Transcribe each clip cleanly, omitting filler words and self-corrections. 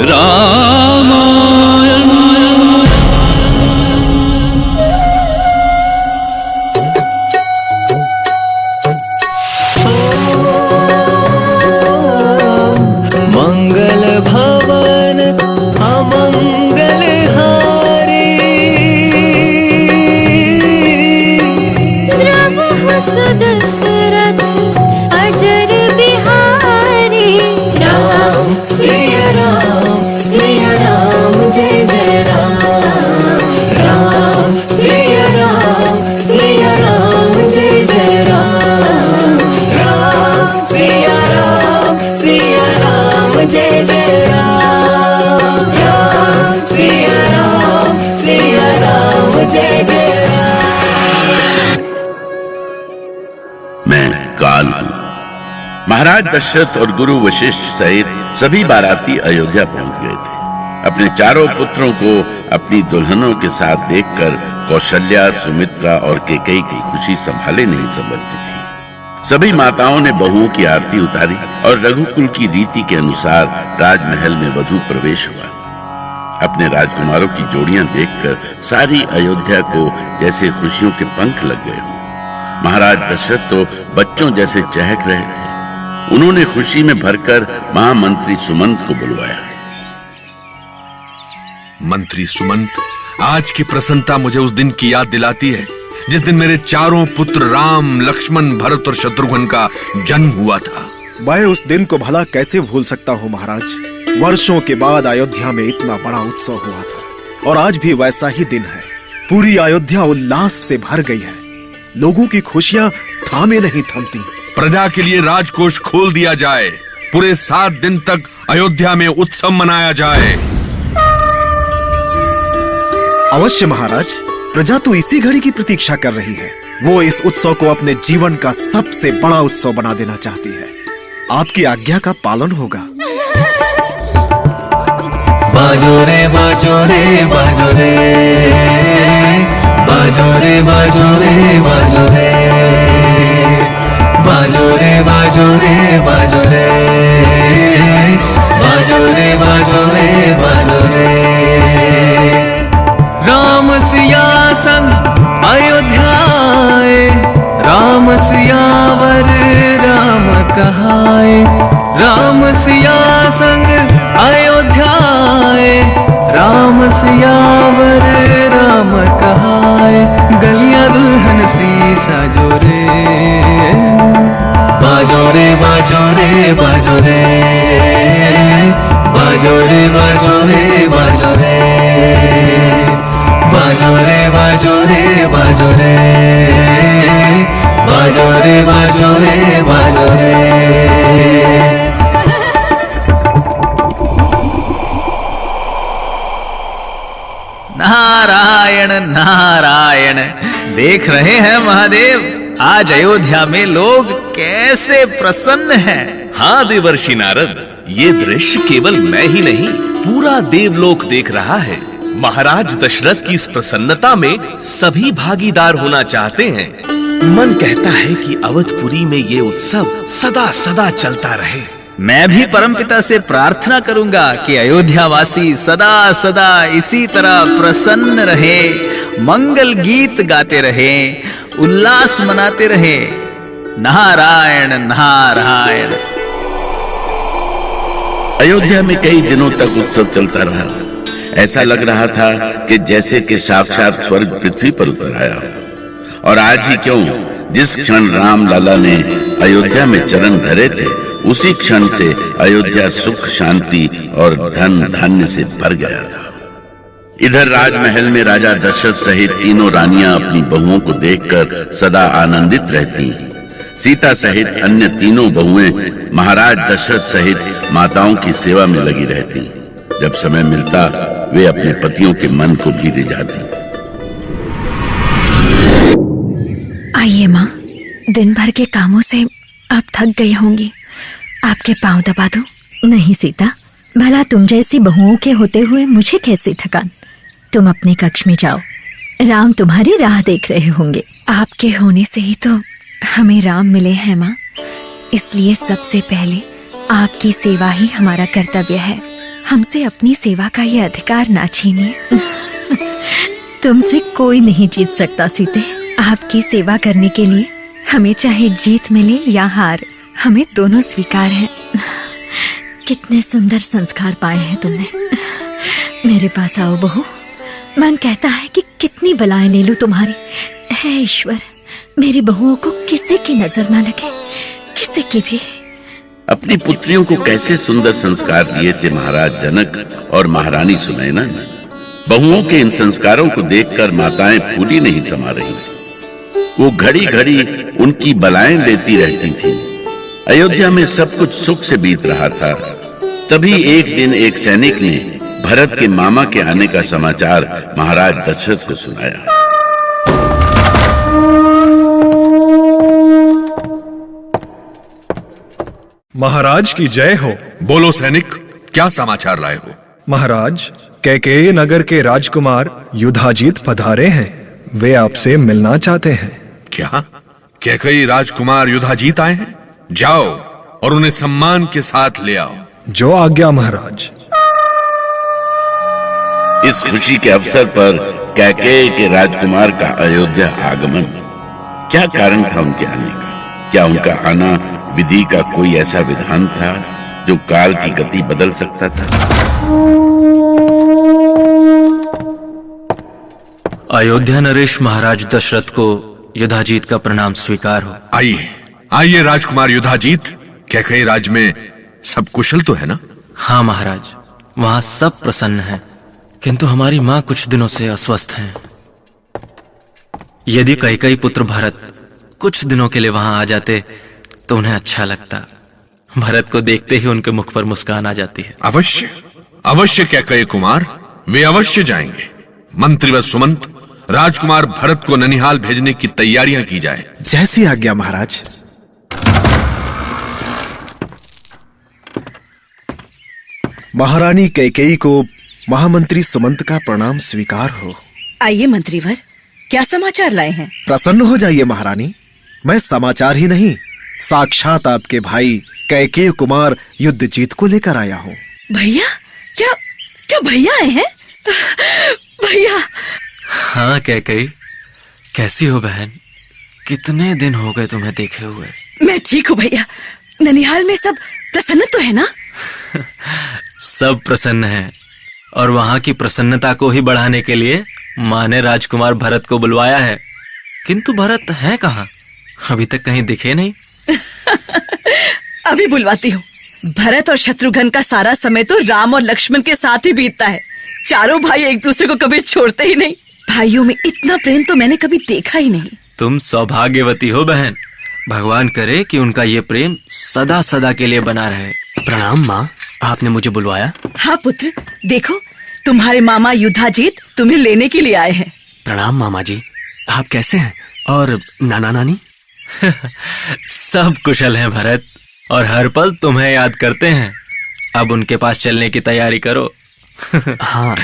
रामायण। मंगल भवन अमंगल हारी, द्रवहु सुदशरथ अजर बिहारी। राम सिया राम जय जय राम। राम सिया राम जय जय राम। राम सिया राम जय जय राम। राम सिया राम जय जय राम। मैं काल हूं। महाराज दशरथ और गुरु वशिष्ठ सहित सभी बाराती अयोध्या पहुंच गए थे। अपने चारों पुत्रों को अपनी दुल्हनों के साथ देखकर कौशल्या, सुमित्रा और कैकेयी की खुशी संभाले नहीं संभलती थी। सभी माताओं ने बहुओं की आरती उतारी और रघुकुल की रीति के अनुसार राजमहल में वधू प्रवेश हुआ। अपने राजकुमारों की जोड़ियां देखकर सारी अयोध्या को जैसे खुशियों के पंख लग गए हों। महाराज दशरथ तो बच्चों जैसे चहक रहे थे। उन्होंने खुशी में भरकर महामंत्री सुमंत को बुलवाया। मंत्री सुमंत, आज की प्रसन्नता मुझे उस दिन की याद दिलाती है जिस दिन मेरे चारों पुत्र राम, लक्ष्मण, भरत और शत्रुघ्न का जन्म हुआ था। मैं उस दिन को भला कैसे भूल सकता हूँ महाराज। वर्षों के बाद अयोध्या में इतना बड़ा उत्सव हुआ था और आज भी वैसा ही दिन है। पूरी अयोध्या उल्लास से भर गई है। लोगों की खुशियां थामे नहीं थमती। प्रजा के लिए राजकोष खोल दिया जाए। पूरे 7 दिन तक अयोध्या में उत्सव मनाया जाए। अवश्य महाराज, प्रजा तो इसी घड़ी की प्रतीक्षा कर रही है। वो इस उत्सव को अपने जीवन का सबसे बड़ा उत्सव बना देना चाहती है। आपकी आज्ञा का पालन होगा। बाजो रे बाजो रे बाजो रे, बाजो रे बाजो रे बाजो रे, बाजो रे बाजो रे बाजो रे, बाजो रे बाजो रे बाजो रे। राम सिया संग अयोध्या आए, राम सियावर राम कहाए। राम सिया संग अयोध्या आए, राम सियावर राम कहाए। गलियां दुल्हन सी साजो रे, बाजो रे बाजो रे बाजो रे, बाजो रे बाजो रे बाजो रे, बाजो रे बाजो रे बाजो रे, बाजो रे बाजो रे बाजो रे। नारायण नारायण। देख रहे हैं महादेव, आज अयोध्या में लोग कैसे प्रसन्न हैं। हाँ देवर्षि नारद, ये दृश्य केवल मैं ही नहीं, पूरा देवलोक देख रहा है। महाराज दशरथ की इस प्रसन्नता में सभी भागीदार होना चाहते हैं। मन कहता है कि अवधपुरी में ये उत्सव सदा सदा चलता रहे। मैं भी परमपिता से प्रार्थना करूंगा कि अयोध्या वासी सदा सदा इसी तरह प्रसन्न रहे, मंगल गीत गाते रहे, उल्लास मनाते रहे। नारायण नारायण। अयोध्या में कई दिनों तक उत्सव चलता रहा। ऐसा लग रहा था कि जैसे कि साक्षात स्वर्ग पृथ्वी पर उतर आया। और आज ही क्यों, जिस क्षण राम लला ने अयोध्या में चरण धरे थे, उसी क्षण से अयोध्या सुख, शांति और धन धान्य से भर गया था। इधर राजमहल में राजा दशरथ सहित तीनों रानियां अपनी बहुओं को देखकर सदा आनंदित रहती। सीता सहित अन्य तीनों बहुएं महाराज दशरथ सहित माताओं की सेवा में लगी रहती। जब समय मिलता वे अपने पतियों के मन को भी रिझाती। आइए माँ, दिन भर के कामों से आप थक गई होंगी, आपके पांव दबा दूं? नहीं सीता, भला तुम जैसी बहुओं के होते हुए मुझे कैसी थकान। तुम अपने कक्ष में जाओ, राम तुम्हारी राह देख रहे होंगे। आपके होने से ही तो हमें राम मिले हैं माँ, इसलिए सबसे पहले आपकी सेवा ही हमारा कर्तव्य है। हमसे अपनी सेवा का ये अधिकार ना छीनिए। तुमसे कोई नहीं जीत सकता सीते। आपकी सेवा करने के लिए हमें चाहे जीत मिले या हार, हमें दोनों स्वीकार है। कितने सुंदर संस्कार पाए हैं तुमने। मेरे पास आओ बहू। मन कहता है कि कितनी बलाएं ले लूं तुम्हारी। हे ईश्वर, मेरी बहुओं को किसी की नजर ना लगे, किसी की भी। अपनी पुत्रियों को कैसे सुंदर संस्कार दिए थे महाराज जनक और महारानी सुनैना ने। बहुओं के इन संस्कारों को देखकर माताएं फूली नहीं समा रही थी। वो घड़ी घड़ी उनकी बलाएं लेती रहती थी। अयोध्या में सब कुछ सुख से बीत रहा था। तभी एक दिन एक सैनिक ने भरत के मामा के आने का समाचार महाराज दशरथ को सुनाया। महाराज की जय हो। बोलो सैनिक, क्या समाचार लाए हो? महाराज, कैकेयी नगर के राजकुमार युधाजीत पधारे हैं। वे आपसे मिलना चाहते हैं। क्या कैकेयी राजकुमार युधाजीत आए हैं? जाओ और उन्हें सम्मान के साथ ले आओ। जो आज्ञा महाराज। इस खुशी के अवसर पर कैकेयी के राजकुमार का अयोध्या आगमन, क्या कारण था उनके आने का? क्या उनका आना विधि का कोई ऐसा विधान था जो काल की गति बदल सकता था? अयोध्या नरेश महाराज दशरथ को युधाजीत का प्रणाम स्वीकार हो। आइए आइए राजकुमार युधाजीत। कैकेयी राज में सब कुशल तो है ना? हाँ महाराज, वहां सब प्रसन्न हैं, किंतु हमारी माँ कुछ दिनों से अस्वस्थ हैं। यदि कैकेयी पुत्र भरत कुछ दिनों के लिए वहां आ जाते तो उन्हें अच्छा लगता। भरत को देखते ही उनके मुख पर मुस्कान आ जाती है। अवश्य अवश्य कैकेयी कुमार, वे अवश्य जाएंगे। मंत्री व सुमंत, राजकुमार भरत को ननिहाल भेजने की तैयारियां की जाए। जैसी आज्ञा महाराज। महारानी कैकेयी को महामंत्री सुमंत का प्रणाम स्वीकार हो। आइए मंत्रीवर, क्या समाचार लाए हैं? प्रसन्न हो जाइए महारानी। मैं समाचार ही नहीं, साक्षात आपके भाई कैकेयी कुमार युद्धजीत को लेकर आया हूँ। भैया? क्या क्या भैया आए हैं? भैया। हाँ कैकेयी, कैसी हो बहन? कितने दिन हो गए तुम्हें देखे हुए। मैं ठीक हूँ भैया। ननिहाल में सब प्रसन्न तो है ना? सब प्रसन्न हैं, और वहां की प्रसन्नता को ही बढ़ाने के लिए माँ ने राजकुमार भरत को बुलवाया है। किंतु भरत है कहाँ? अभी तक कहीं दिखे नहीं। अभी बुलवाती हूँ। भरत और शत्रुघ्न का सारा समय तो राम और लक्ष्मण के साथ ही बीतता है। चारों भाई एक दूसरे को कभी छोड़ते ही नहीं। भाइयों में इतना प्रेम तो मैंने कभी देखा ही नहीं। तुम सौभाग्यवती हो बहन। भगवान करे कि उनका ये प्रेम सदा सदा के लिए बना रहे। प्रणाम माँ, आपने मुझे बुलवाया? हाँ पुत्र, देखो तुम्हारे मामा युधाजीत तुम्हें लेने के लिए आए हैं। प्रणाम मामा जी, आप कैसे हैं? और नाना नानी? सब कुशल हैं भरत, और हर पल तुम्हें याद करते हैं। अब उनके पास चलने की तैयारी करो। हाँ,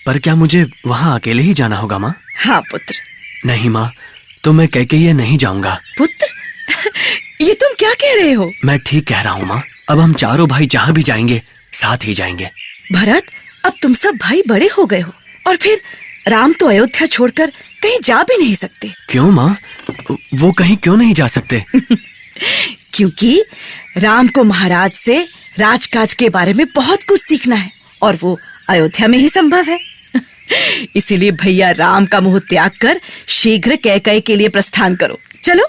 पर क्या मुझे वहाँ अकेले ही जाना होगा माँ? हाँ पुत्र। नहीं माँ, तो मैं कैकेयी नहीं जाऊंगा। पुत्र, ये तुम क्या कह रहे हो? मैं ठीक कह रहा हूँ माँ। अब हम चारों भाई जहाँ भी जाएंगे साथ ही जाएंगे। भरत, अब तुम सब भाई बड़े हो गए हो, और फिर राम तो अयोध्या छोड़कर कहीं जा भी नहीं सकते। क्यों माँ? वो कहीं क्यों नहीं जा सकते? क्योंकि राम को महाराज से राजकाज के बारे में बहुत कुछ सीखना है, और वो अयोध्या में ही संभव है। इसीलिए भैया राम का मोह त्याग कर शीघ्र कैकेयी के लिए प्रस्थान करो। चलो।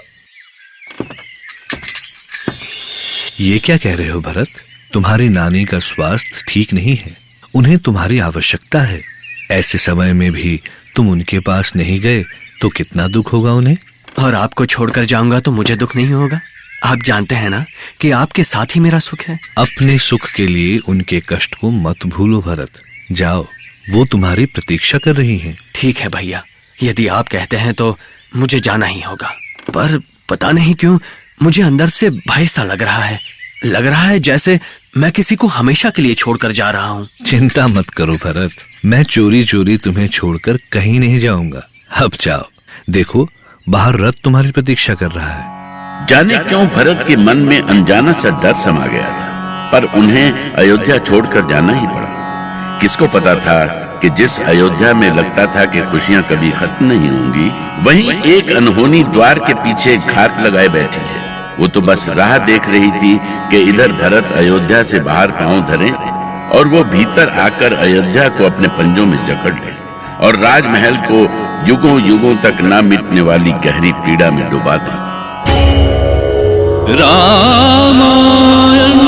ये क्या कह रहे हो भरत? तुम्हारी नानी का स्वास्थ्य ठीक नहीं है, उन्हें तुम्हारी आवश्यकता है। ऐसे समय में भी तुम उनके पास नहीं गए तो कितना दुख होगा उन्हें। और आपको छोड़कर जाऊंगा तो मुझे दुख नहीं होगा। आप जानते हैं ना कि आपके साथ ही मेरा सुख है। अपने सुख के लिए उनके कष्ट को मत भूलो भरत। जाओ, वो तुम्हारी प्रतीक्षा कर रही हैं। ठीक है भैया, यदि आप कहते हैं तो मुझे जाना ही होगा। पर पता नहीं क्यों मुझे अंदर से भय सा लग रहा है। लग रहा है जैसे मैं किसी को हमेशा के लिए छोड़कर जा रहा हूँ। चिंता मत करो भरत, मैं चोरी चोरी तुम्हें छोड़कर कहीं नहीं जाऊंगा। अब जाओ, देखो बाहर रथ तुम्हारी प्रतीक्षा कर रहा है। जाने क्यों भरत के मन में अनजाना सा डर समा गया था। पर उन्हें अयोध्या छोड़कर जाना ही पड़ा। किसको पता था कि जिस अयोध्या में लगता था कि खुशियां कभी खत्म नहीं होंगी, वहीं एक अनहोनी द्वार के पीछे घात लगाए बैठी है। वो तो बस राह देख रही थी कि इधर भरत अयोध्या से बाहर पांव धरे और वो भीतर आकर अयोध्या को अपने पंजों में जकड़ ले और राजमहल को युगों युगों तक ना मिटने वाली गहरी पीड़ा में डुबा दे। रामायण